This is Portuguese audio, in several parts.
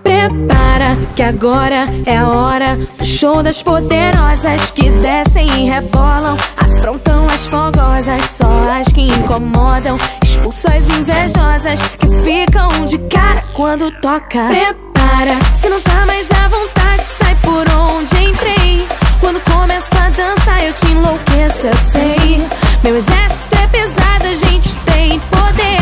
Prepara que agora é a hora do show das poderosas que descem e rebolam, afrontam as fogosas, só as que incomodam, expulsam as invejosas que ficam de cara quando toca. Prepara, se não tá mais à vontade, sai por onde entrei. Quando começo a dançar eu te enlouqueço, eu sei. Meu exército é pesado, a gente tem poder,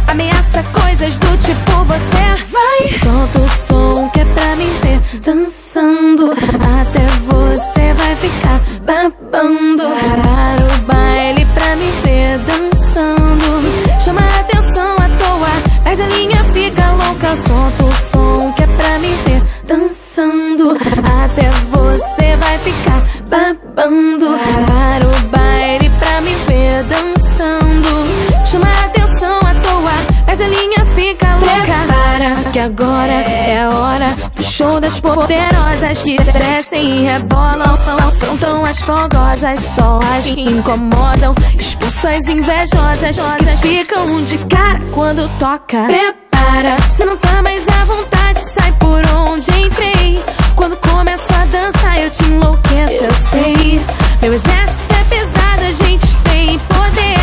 ameaça coisas do tipo você vai. Solta o som que é pra me ver dançando, até você vai ficar babando. Para o baile pra me ver dançando, chama a atenção à toa, perde a linha, fica louca. Solta o som que é pra me ver dançando, até você vai ficar babando. Para o baile pra me ver dançando, chama a atenção à toa, perde a linha, fica louca. Prepara que agora é a hora do show das poderosas que descem e rebolam, afrontam as fogosas, só as que incomodam, expulsam as invejosas que ficam de cara quando toca. Prepara, se não tá mais à vontade, sai por onde entrei. Quando começo a dançar eu te enlouqueço, eu sei. Meu exército é pesado, a gente tem poder,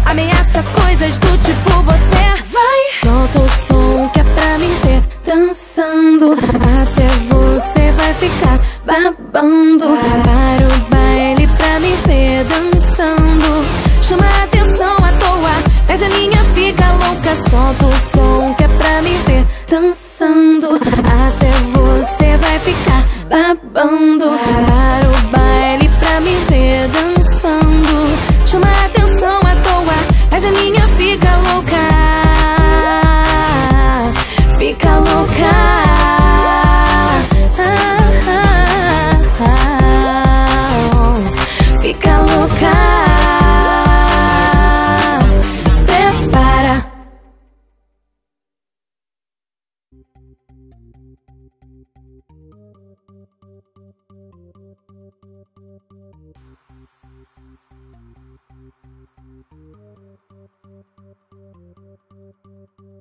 ameaça coisas do tipo você vai. Solta o som que é pra me ver dançando, até você vai ficar babando. Para o baile pra me ver dançando, chama a atenção à toa, perde a linha, fica louca. Solta o som que é pra me ver dançando, até você vai ficar babando. Para o baile pra me ver dançando, chama a atenção à toa, perde a linha, fica louca. Fica louca. Fica louca. Prepara.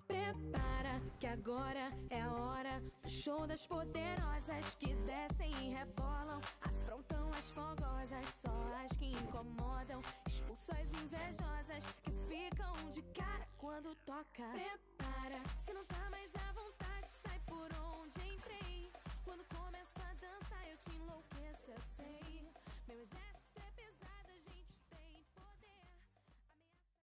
Prepara que agora é a hora do show das poderosas que descem e rebolam, afrontam as fogosas, só as que incomodam, expulsam as invejosas que ficam de cara quando toca. Prepara, se não